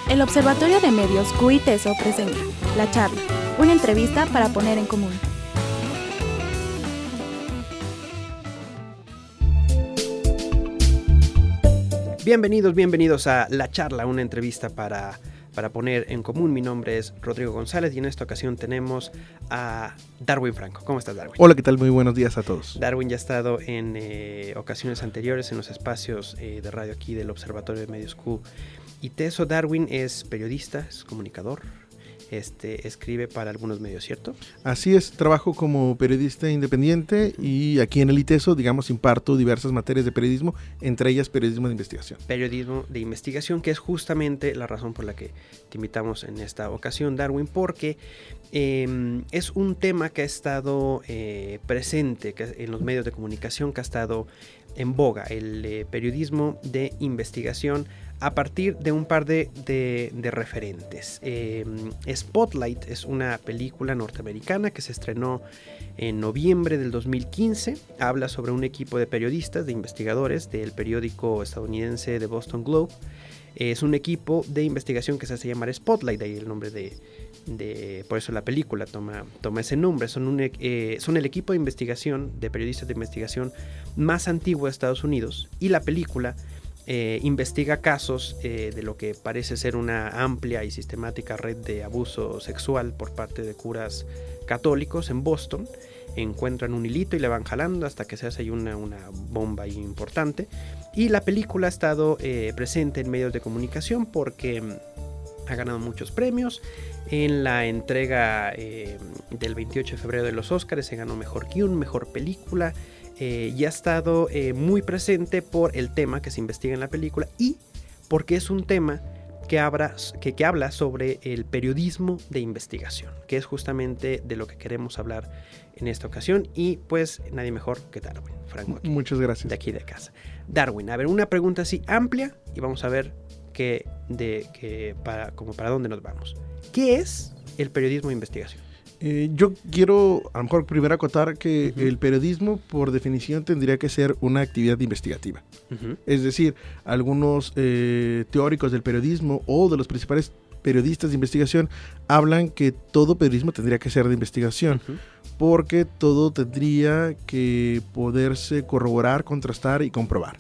El Observatorio de Medios QU y TESO presenta La Charla, una entrevista para poner en común. Bienvenidos a La Charla, una entrevista para poner en común. Mi nombre es Rodrigo González y en esta ocasión tenemos a Darwin Franco. ¿Cómo estás, Darwin? Hola, ¿qué tal? Muy buenos días a todos. Darwin ya ha estado en ocasiones anteriores en los espacios de radio aquí del Observatorio de Medios QU y TESO. Darwin es periodista, es comunicador, escribe para algunos medios, ¿cierto? Así es, trabajo como periodista independiente y aquí en el ITESO, imparto diversas materias de periodismo, entre ellas periodismo de investigación. Periodismo de investigación, que es justamente la razón por la que te invitamos en esta ocasión, Darwin, porque es un tema que ha estado presente en los medios de comunicación, que ha estado en boga, el periodismo de investigación, a partir de un par de referentes. Spotlight es una película norteamericana que se estrenó en noviembre del 2015. Habla sobre un equipo de periodistas, de investigadores del periódico estadounidense The Boston Globe. Es un equipo de investigación que se hace llamar Spotlight, de ahí el nombre por eso la película toma ese nombre. Son el equipo de investigación, de periodistas de investigación más antiguo de Estados Unidos, y la película investiga casos de lo que parece ser una amplia y sistemática red de abuso sexual por parte de curas católicos en Boston. Encuentran un hilito y le van jalando hasta que se hace ahí una bomba ahí importante. Y la película ha estado presente en medios de comunicación porque ha ganado muchos premios. En la entrega del 28 de febrero de los Óscares se ganó Mejor Guión, Mejor Película. Y ha estado muy presente por el tema que se investiga en la película y porque es un tema que habla sobre el periodismo de investigación, que es justamente de lo que queremos hablar en esta ocasión. Y pues nadie mejor que Darwin Franco aquí, muchas gracias. De aquí de casa. Darwin, a ver, una pregunta así amplia y vamos a ver para dónde nos vamos. ¿Qué es el periodismo de investigación? Yo quiero a lo mejor primero acotar que el periodismo por definición tendría que ser una actividad investigativa. Es decir, algunos teóricos del periodismo o de los principales periodistas de investigación hablan que todo periodismo tendría que ser de investigación, porque todo tendría que poderse corroborar, contrastar y comprobar.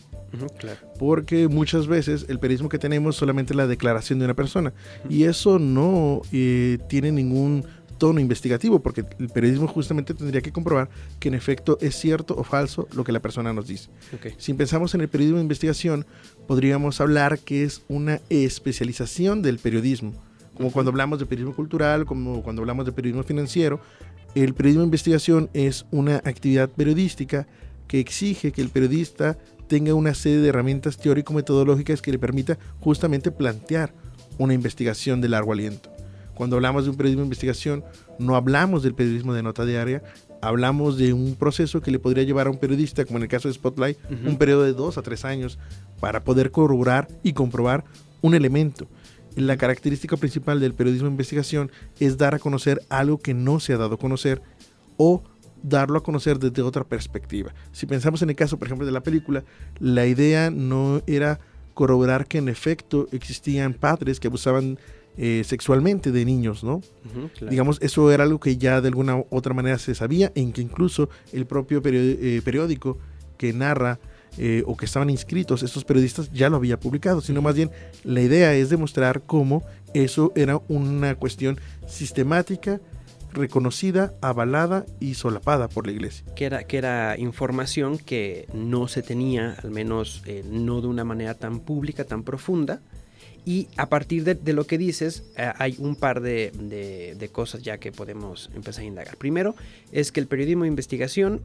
Claro. Porque muchas veces el periodismo que tenemos es solamente la declaración de una persona y eso no tiene ningún tono investigativo, porque el periodismo justamente tendría que comprobar que en efecto es cierto o falso lo que la persona nos dice. Si pensamos en el periodismo de investigación, podríamos hablar que es una especialización del periodismo, como cuando hablamos de periodismo cultural, como cuando hablamos de periodismo financiero. El periodismo de investigación es una actividad periodística que exige que el periodista tenga una serie de herramientas teórico-metodológicas que le permita justamente plantear una investigación de largo aliento. Cuando hablamos de un periodismo de investigación, no hablamos del periodismo de nota diaria, hablamos de un proceso que le podría llevar a un periodista, como en el caso de Spotlight, un periodo de 2 a 3 años para poder corroborar y comprobar un elemento. La característica principal del periodismo de investigación es dar a conocer algo que no se ha dado a conocer o darlo a conocer desde otra perspectiva. Si pensamos en el caso, por ejemplo, de la película, la idea no era corroborar que en efecto existían padres que abusaban sexualmente de niños, ¿no? Claro. Eso era algo que ya de alguna u otra manera se sabía, en que incluso el propio periódico que narra o que estaban inscritos estos periodistas ya lo había publicado, sino más bien la idea es demostrar cómo eso era una cuestión sistemática, reconocida, avalada y solapada por la iglesia. Que era información que no se tenía, al menos no de una manera tan pública, tan profunda. Y a partir de lo que dices, hay un par de cosas ya que podemos empezar a indagar. Primero, es que el periodismo de investigación,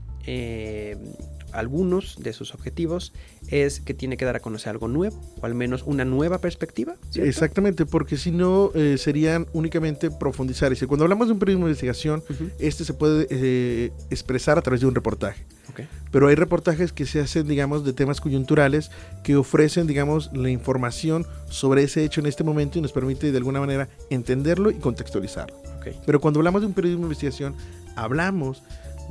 algunos de sus objetivos es que tiene que dar a conocer algo nuevo, o al menos una nueva perspectiva, ¿cierto? Exactamente, porque si no serían únicamente profundizar. Y cuando hablamos de un periodismo de investigación, se puede expresar a través de un reportaje. Pero hay reportajes que se hacen, de temas coyunturales que ofrecen, la información sobre ese hecho en este momento y nos permite de alguna manera entenderlo y contextualizarlo. Pero cuando hablamos de un periodismo de investigación, hablamos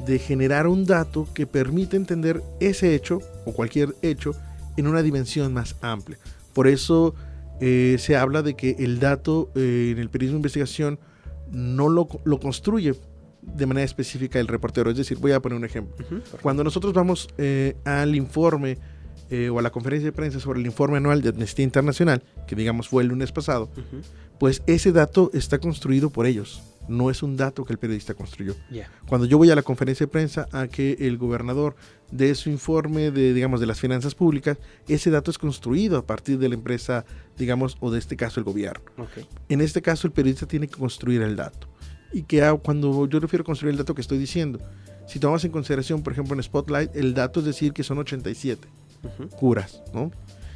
de generar un dato que permite entender ese hecho o cualquier hecho en una dimensión más amplia. Por eso se habla de que el dato en el periodismo de investigación no lo construye de manera específica el reportero. Es decir, voy a poner un ejemplo. Cuando nosotros vamos al informe o a la conferencia de prensa sobre el informe anual de Amnistía Internacional, que digamos fue el lunes pasado, pues ese dato está construido por ellos. No es un dato que el periodista construyó. Cuando yo voy a la conferencia de prensa a que el gobernador dé su informe de, digamos, de las finanzas públicas, ese dato es construido a partir de la empresa, digamos, o de este caso el gobierno. En este caso el periodista tiene que construir el dato. Y que cuando yo refiero a construir el dato que estoy diciendo, si tomamos en consideración, por ejemplo, en Spotlight, el dato es decir que son 87 curas, ¿no?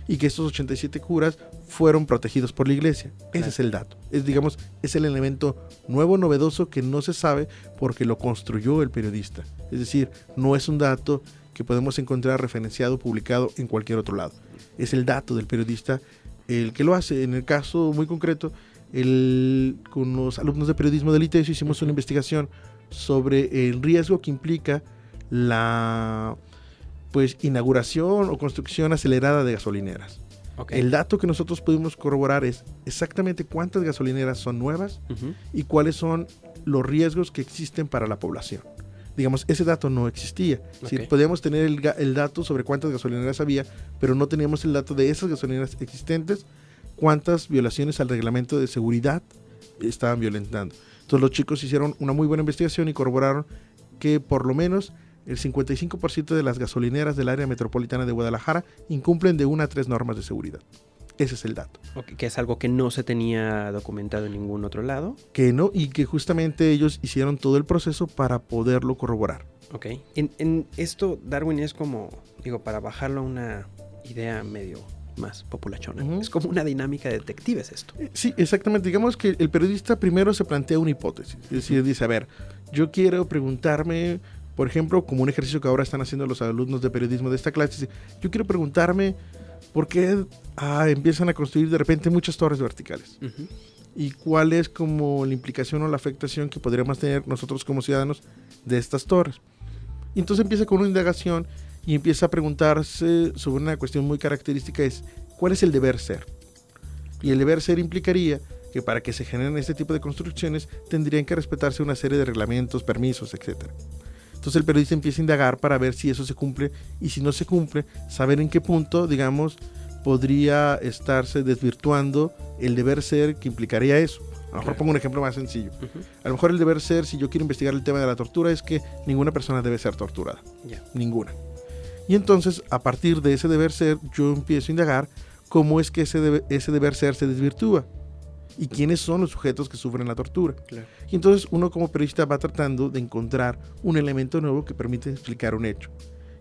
Y que estos 87 curas fueron protegidos por la iglesia. Ese es el dato. Digamos, es el elemento nuevo, novedoso, que no se sabe porque lo construyó el periodista. Es decir, no es un dato que podemos encontrar referenciado, publicado en cualquier otro lado. Es el dato del periodista el que lo hace. En el caso muy concreto, con los alumnos de periodismo del ITESO hicimos una investigación sobre el riesgo que implica la inauguración o construcción acelerada de gasolineras. El dato que nosotros pudimos corroborar es exactamente cuántas gasolineras son nuevas y cuáles son los riesgos que existen para la población. Digamos, ese dato no existía. Sí, podíamos tener el dato sobre cuántas gasolineras había, pero no teníamos el dato de esas gasolineras existentes, cuántas violaciones al reglamento de seguridad estaban violentando. Entonces los chicos hicieron una muy buena investigación y corroboraron que por lo menos el 55% de las gasolineras del área metropolitana de Guadalajara incumplen de 1 a 3 normas de seguridad. Ese es el dato. Que es algo que no se tenía documentado en ningún otro lado. Que no, y que justamente ellos hicieron todo el proceso para poderlo corroborar. En esto, Darwin, es como, digo, para bajarlo a una idea medio más populachona. Es como una dinámica de detectives esto. Sí, exactamente. Digamos que el periodista primero se plantea una hipótesis. Es decir, dice, a ver, yo quiero preguntarme, por ejemplo, como un ejercicio que ahora están haciendo los alumnos de periodismo de esta clase, yo quiero preguntarme por qué empiezan a construir de repente muchas torres verticales. Y cuál es como la implicación o la afectación que podríamos tener nosotros como ciudadanos de estas torres. Y entonces empieza con una indagación y empieza a preguntarse sobre una cuestión muy característica, es ¿cuál es el deber ser? Y el deber ser implicaría que para que se generen este tipo de construcciones tendrían que respetarse una serie de reglamentos, permisos, etcétera. Entonces el periodista empieza a indagar para ver si eso se cumple y si no se cumple, saber en qué punto, digamos, podría estarse desvirtuando el deber ser que implicaría eso. A lo mejor pongo un ejemplo más sencillo. A lo mejor el deber ser, si yo quiero investigar el tema de la tortura, es que ninguna persona debe ser torturada. Ninguna. Y entonces, a partir de ese deber ser, yo empiezo a indagar cómo es que ese deber ser se desvirtúa y quiénes son los sujetos que sufren la tortura. Y entonces uno como periodista va tratando de encontrar un elemento nuevo que permite explicar un hecho.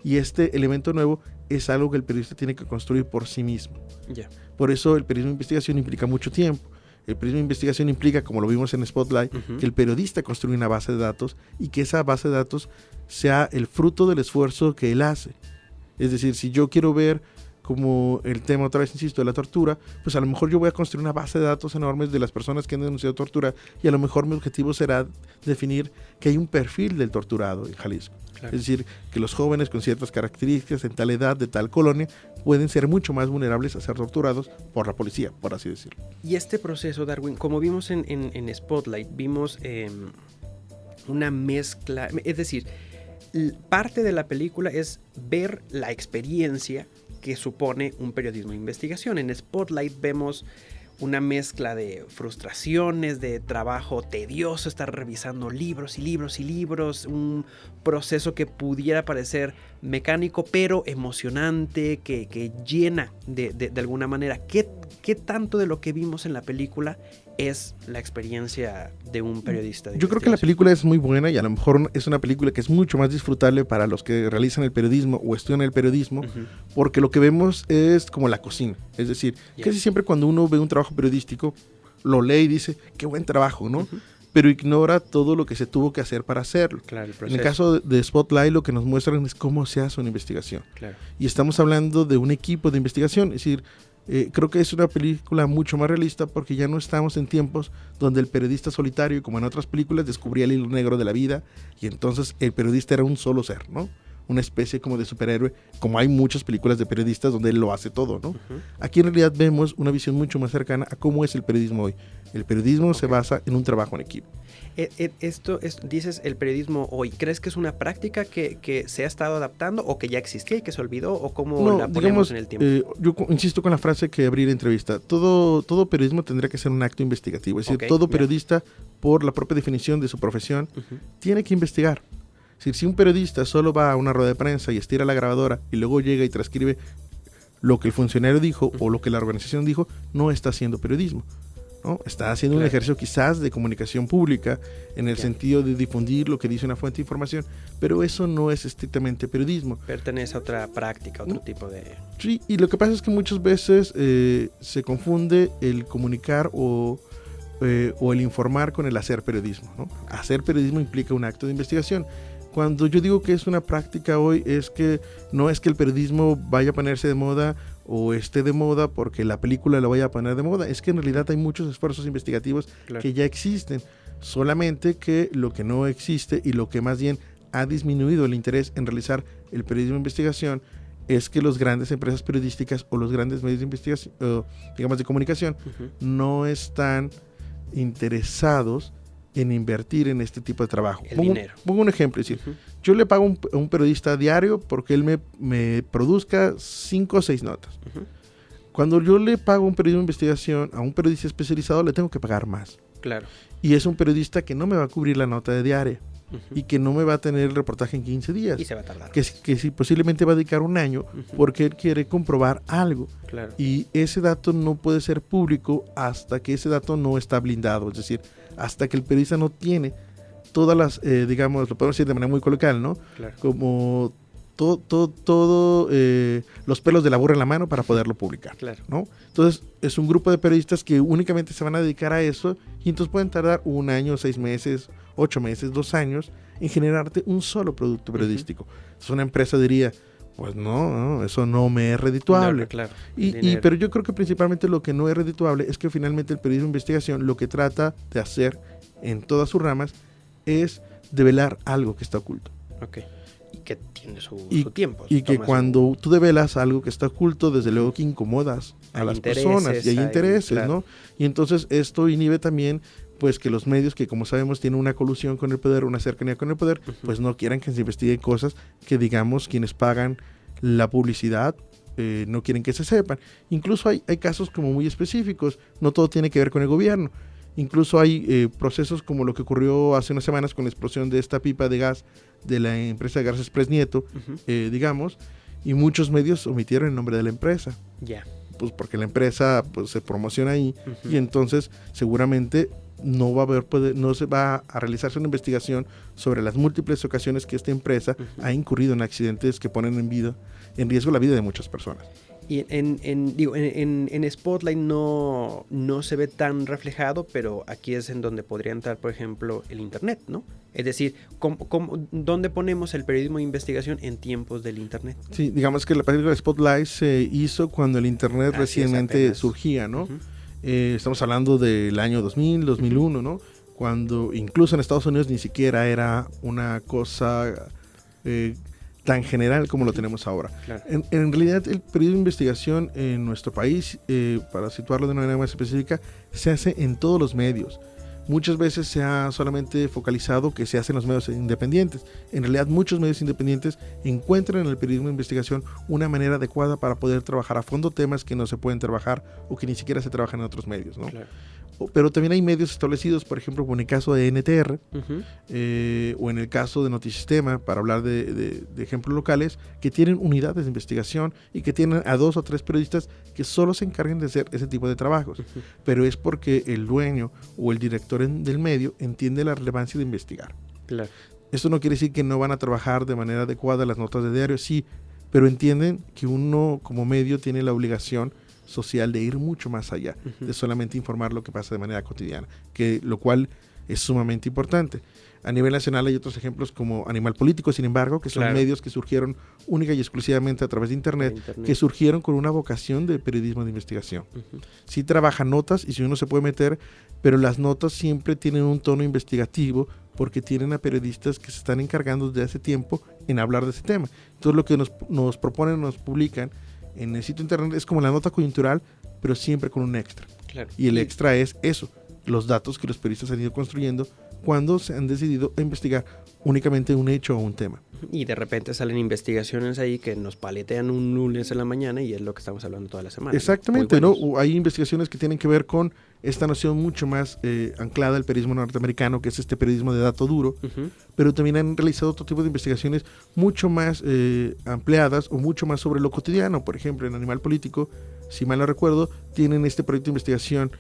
Y este elemento nuevo es algo que el periodista tiene que construir por sí mismo. Por eso el periodismo de investigación implica mucho tiempo. El periodismo de investigación implica, como lo vimos en Spotlight, que el periodista construye una base de datos y que esa base de datos sea el fruto del esfuerzo que él hace. Es decir, si yo quiero ver como el tema, otra vez insisto, de la tortura, pues a lo mejor yo voy a construir una base de datos enormes de las personas que han denunciado tortura y a lo mejor mi objetivo será definir que hay un perfil del torturado en Jalisco. Es decir, que los jóvenes con ciertas características en tal edad, de tal colonia, pueden ser mucho más vulnerables a ser torturados por la policía, por así decirlo. Y este proceso, Darwin, como vimos en Spotlight, vimos una mezcla, es decir, parte de la película es ver la experiencia que supone un periodismo de investigación. En Spotlight vemos una mezcla de frustraciones, de trabajo tedioso, estar revisando libros y libros y libros, un proceso que pudiera parecer mecánico pero emocionante, que llena de alguna manera. ¿Qué tanto de lo que vimos en la película es la experiencia de un periodista? Yo creo que la película es muy buena y a lo mejor es una película que es mucho más disfrutable para los que realizan el periodismo o estudian el periodismo, porque lo que vemos es como la cocina. Es decir, casi siempre cuando uno ve un trabajo periodístico, lo lee y dice, qué buen trabajo, ¿no? Pero ignora todo lo que se tuvo que hacer para hacerlo. En el caso de Spotlight, lo que nos muestran es cómo se hace una investigación. Y estamos hablando de un equipo de investigación, es decir, creo que es una película mucho más realista porque ya no estamos en tiempos donde el periodista solitario, como en otras películas, descubría el hilo negro de la vida y entonces el periodista era un solo ser, ¿no? una especie como de superhéroe, como hay muchas películas de periodistas donde él lo hace todo, ¿no? Ujú. Aquí en realidad vemos una visión mucho más cercana a cómo es el periodismo hoy. El periodismo se basa en un trabajo en equipo. Dices el periodismo hoy. ¿Crees que es una práctica que se ha estado adaptando o que ya existía y que se olvidó? ¿O cómo la ponemos en el tiempo? Yo insisto con la frase que abrí la entrevista. Todo periodismo tendría que ser un acto investigativo. Es decir, Ok, todo ya. periodista, por la propia definición de su profesión, Ujú. tiene que investigar. Es decir, si un periodista solo va a una rueda de prensa y estira la grabadora y luego llega y transcribe lo que el funcionario dijo o lo que la organización dijo, no está haciendo periodismo, ¿no? Está haciendo un Claro. ejercicio quizás de comunicación pública en el Ya. sentido de difundir lo que dice una fuente de información, pero eso no es estrictamente periodismo. Pertenece a otra práctica, otro tipo de... Sí, y lo que pasa es que muchas veces se confunde el comunicar o el informar con el hacer periodismo, ¿no? Hacer periodismo implica un acto de investigación. Cuando yo digo que es una práctica hoy, es que no es que el periodismo vaya a ponerse de moda o esté de moda porque la película lo vaya a poner de moda, es que en realidad hay muchos esfuerzos investigativos Claro. que ya existen, solamente que lo que no existe y lo que más bien ha disminuido el interés en realizar el periodismo de investigación es que las grandes empresas periodísticas o los grandes medios de investigación, digamos de comunicación, Ujú. no están interesados en invertir en este tipo de trabajo. El dinero. Pongo un ejemplo, es decir, Ujú. yo le pago a un periodista diario porque él me produzca 5 o 6 notas. Ujú. Cuando yo le pago un periodismo de investigación a un periodista especializado, le tengo que pagar más. Claro. Y es un periodista que no me va a cubrir la nota de diaria Ujú. y que no me va a tener el reportaje en 15 días. Y se va a tardar. Que sí, posiblemente va a dedicar un año Ujú. porque él quiere comprobar algo. Claro. Y ese dato no puede ser público hasta que ese dato no está blindado. Es decir, hasta que el periodista no tiene todas las, digamos, lo podemos decir de manera muy coloquial, ¿no? Claro. Como todo los pelos de la burra en la mano para poderlo publicar, Claro. ¿no? Entonces, es un grupo de periodistas que únicamente se van a dedicar a eso y entonces pueden tardar 1 año, 6 meses, 8 meses, 2 años en generarte un solo producto periodístico. Entonces, una empresa diría, pues no, eso no me es redituable. No, claro. Pero yo creo que principalmente lo que no es redituable es que finalmente el periodismo de investigación lo que trata de hacer en todas sus ramas es develar algo que está oculto. Ok. Y que tiene su tiempo. Y que toma cuando tú develas algo que está oculto, desde luego que incomodas a Hay las intereses, personas y hay intereses, claro. ¿no? Y entonces esto inhibe también pues que los medios que como sabemos tienen una colusión con el poder, una cercanía con el poder, pues no quieran que se investiguen cosas que digamos quienes pagan la publicidad no quieren que se sepan. Incluso hay casos como muy específicos, no todo tiene que ver con el gobierno. Incluso hay procesos como lo que ocurrió hace unas semanas con la explosión de esta pipa de gas de la empresa Garza Express Nieto, Ujú. digamos, y muchos medios omitieron el nombre de la empresa, Ya. pues porque la empresa pues se promociona ahí Ujú. y entonces seguramente no va a haber no se va a realizarse una investigación sobre las múltiples ocasiones que esta empresa Ujú. ha incurrido en accidentes que ponen en riesgo la vida de muchas personas. Y en Spotlight no se ve tan reflejado, pero aquí es en donde podría entrar, por ejemplo, el Internet, ¿no? Es decir, ¿dónde ponemos el periodismo de investigación en tiempos del Internet? Sí, digamos que la película de Spotlight se hizo cuando el Internet Así es, recientemente apenas. surgía, ¿no? Ujú. Estamos hablando del año 2000, 2001, ¿no? Cuando incluso en Estados Unidos ni siquiera era una cosa tan general como lo tenemos ahora. Claro. En realidad el periodismo de investigación en nuestro país, para situarlo de una manera más específica, se hace en todos los medios. Muchas veces se ha solamente focalizado que se hace en los medios independientes. En realidad muchos medios independientes encuentran en el periodismo de investigación una manera adecuada para poder trabajar a fondo temas que no se pueden trabajar o que ni siquiera se trabajan en otros medios, ¿no? Claro. Pero también hay medios establecidos, por ejemplo, como en el caso de NTR, Ujú. o en el caso de Notisistema, para hablar de ejemplos locales, que tienen unidades de investigación y que tienen a 2 o 3 periodistas que solo se encarguen de hacer ese tipo de trabajos. Ujú. Pero es porque el dueño o el director del medio entiende la relevancia de investigar. Claro. Esto no quiere decir que no van a trabajar de manera adecuada las notas de diario, sí, pero entienden que uno como medio tiene la obligación social de ir mucho más allá, Ujú. de solamente informar lo que pasa de manera cotidiana, que lo cual es sumamente importante. A nivel nacional hay otros ejemplos como Animal Político, sin embargo, que son medios que surgieron única y exclusivamente a través de Internet, que surgieron con una vocación de periodismo de investigación. Sí trabajan notas y si uno se puede meter, pero las notas siempre tienen un tono investigativo porque tienen a periodistas que se están encargando desde hace tiempo en hablar de ese tema. Entonces lo que nos proponen, nos publican en el sitio Internet es como la nota coyuntural, pero siempre con un extra. Y el extra es eso, los datos que los periodistas han ido construyendo cuando se han decidido investigar únicamente un hecho o un tema. Y de repente salen investigaciones ahí que nos paletean un lunes en la mañana y es lo que estamos hablando toda la semana. Exactamente, ¿no? Hay investigaciones que tienen que ver con esta noción mucho más anclada al periodismo norteamericano, que es este periodismo de dato duro, pero también han realizado otro tipo de investigaciones mucho más ampliadas o mucho más sobre lo cotidiano. Por ejemplo, en Animal Político, si mal no recuerdo, tienen este proyecto de investigación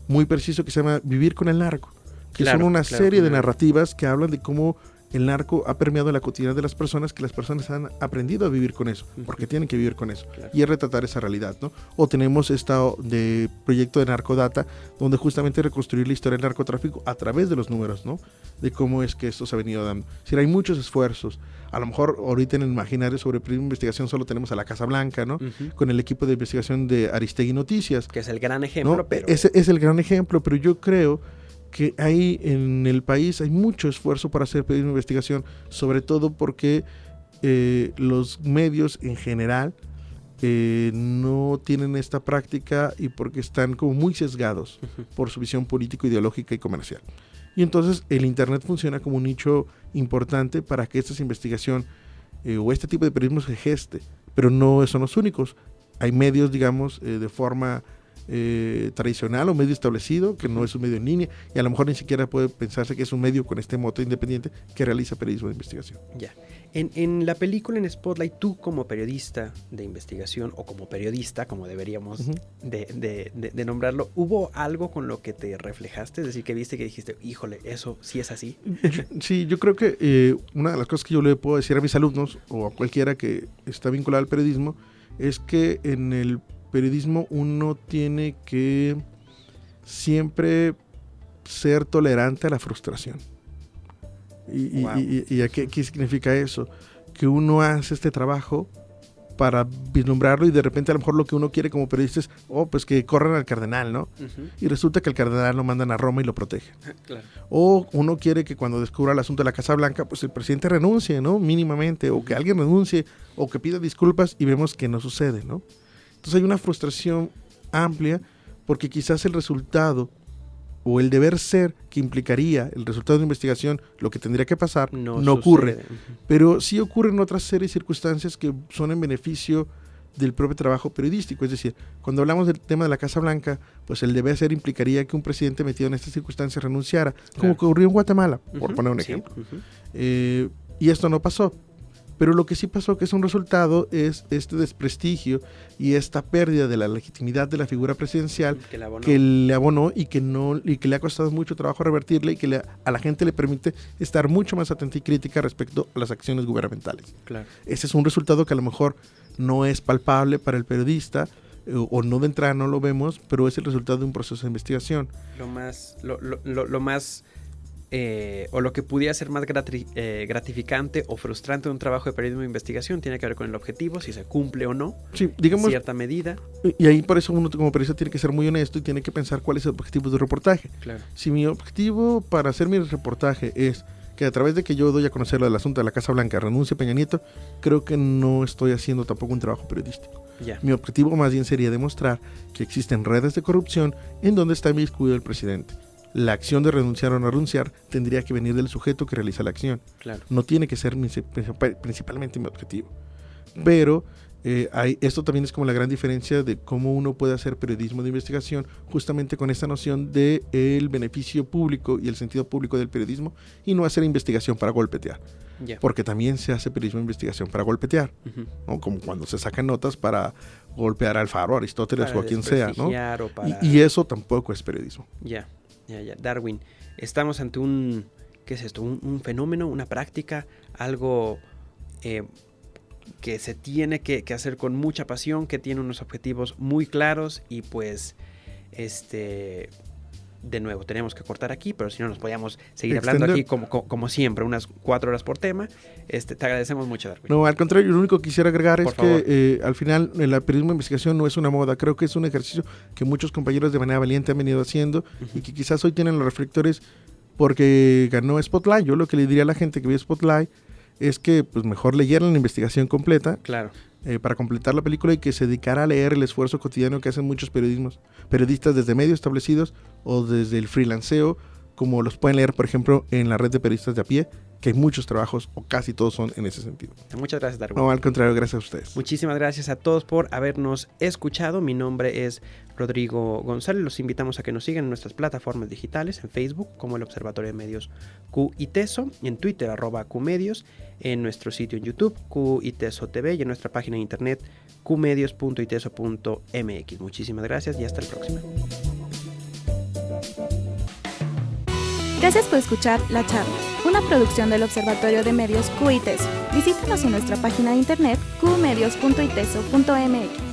muy preciso que se llama Vivir con el narco, que son una serie de narrativas que hablan de cómo el narco ha permeado la cotidianidad de las personas, que las personas han aprendido a vivir con eso, porque tienen que vivir con eso, y es retratar esa realidad, ¿no? O tenemos de proyecto de Narcodata, donde justamente reconstruir la historia del narcotráfico a través de los números, ¿no? De cómo es que esto se ha venido dando. Es decir, hay muchos esfuerzos. A lo mejor ahorita en el imaginario sobre periodismo de investigación solo tenemos a la Casa Blanca, ¿no? Con el equipo de investigación de Aristegui Noticias. Que es el gran ejemplo, ¿no? pero... Ese es el gran ejemplo, pero yo creo que ahí en el país hay mucho esfuerzo para hacer periodismo de investigación, sobre todo porque los medios en general no tienen esta práctica y porque están como muy sesgados por su visión político, ideológica y comercial. Y entonces el Internet funciona como un nicho importante para que esta investigación o este tipo de periodismo se geste, pero no son los únicos. Hay medios, digamos, de forma tradicional o medio establecido, que no es un medio en línea, y a lo mejor ni siquiera puede pensarse que es un medio con este moto independiente que realiza periodismo de investigación. Ya. En la película, en Spotlight, tú como periodista de investigación o como periodista, como deberíamos de nombrarlo, ¿hubo algo con lo que te reflejaste? Es decir, que viste que dijiste, híjole, eso sí es así. Sí, yo creo que una de las cosas que yo le puedo decir a mis alumnos o a cualquiera que está vinculado al periodismo es que en el periodismo uno tiene que siempre ser tolerante a la frustración. ¿Y qué significa eso? Que uno hace este trabajo para vislumbrarlo y de repente a lo mejor lo que uno quiere como periodista es, pues que corran al cardenal, ¿no? Y resulta que el cardenal lo mandan a Roma y lo protegen. Claro. O uno quiere que cuando descubra el asunto de la Casa Blanca, pues el presidente renuncie, ¿no? Mínimamente, o que alguien renuncie, o que pida disculpas y vemos que no sucede, ¿no? Entonces hay una frustración amplia porque quizás el resultado o el deber ser que implicaría el resultado de la investigación, lo que tendría que pasar, no ocurre. Pero sí ocurren otras series de circunstancias que son en beneficio del propio trabajo periodístico. Es decir, cuando hablamos del tema de la Casa Blanca, pues el deber ser implicaría que un presidente metido en estas circunstancias renunciara, como ocurrió en Guatemala, por poner un ejemplo. Y esto no pasó. Pero lo que sí pasó, que es un resultado, es este desprestigio y esta pérdida de la legitimidad de la figura presidencial que le abonó y que le ha costado mucho trabajo revertirle y que a la gente le permite estar mucho más atenta y crítica respecto a las acciones gubernamentales. Claro. Ese es un resultado que a lo mejor no es palpable para el periodista o no de entrada no lo vemos, pero es el resultado de un proceso de investigación. Lo más o lo que pudiera ser más gratificante o frustrante de un trabajo de periodismo de investigación tiene que ver con el objetivo, si se cumple o no, digamos, en cierta medida. Y ahí por eso uno como periodista tiene que ser muy honesto y tiene que pensar cuál es el objetivo del reportaje. Claro. Si mi objetivo para hacer mi reportaje es que a través de que yo doy a conocer el asunto de la Casa Blanca renuncie Peña Nieto, creo que no estoy haciendo tampoco un trabajo periodístico. Mi objetivo más bien sería demostrar que existen redes de corrupción en donde está inmiscuido el presidente. La acción de renunciar o no renunciar tendría que venir del sujeto que realiza la acción. Claro. No tiene que ser principalmente mi objetivo. Pero esto también es como la gran diferencia de cómo uno puede hacer periodismo de investigación justamente con esta noción de el beneficio público y el sentido público del periodismo y no hacer investigación para golpetear. Porque también se hace periodismo de investigación para golpetear, ¿no? Como cuando se sacan notas para golpear al Faro, a Aristóteles para o a quien sea, ¿no? Y eso tampoco es periodismo. Ya. Darwin, estamos ante ¿qué es esto? Un fenómeno, una práctica, algo que se tiene que hacer con mucha pasión, que tiene unos objetivos muy claros y pues de nuevo, tenemos que cortar aquí, pero si no nos podíamos seguir hablando aquí como siempre, unas 4 horas por tema. Te agradecemos mucho, Darwin. No, al contrario, lo único que quisiera agregar Por es favor. que al final el periodismo de investigación no es una moda, creo que es un ejercicio que muchos compañeros de manera valiente han venido haciendo y que quizás hoy tienen los reflectores porque ganó Spotlight. Yo lo que le diría a la gente que ve Spotlight es que pues mejor leyeran la investigación completa. Claro. Para completar la película y que se dedicara a leer el esfuerzo cotidiano que hacen muchos periodistas desde medios establecidos o desde el freelanceo, como los pueden leer, por ejemplo, en la red de periodistas de a pie, que hay muchos trabajos, o casi todos son en ese sentido. Muchas gracias, Darwin. No, al contrario, gracias a ustedes. Muchísimas gracias a todos por habernos escuchado. Mi nombre es Rodrigo González. Los invitamos a que nos sigan en nuestras plataformas digitales, en Facebook como el Observatorio de Medios QITESO, en Twitter @QMedios, en nuestro sitio en YouTube QITESO TV y en nuestra página de internet qmedios.iteso.mx. Muchísimas gracias y hasta el próximo. Gracias por escuchar La Charla, una producción del Observatorio de Medios QITESO. Visítanos en nuestra página de internet qmedios.iteso.mx.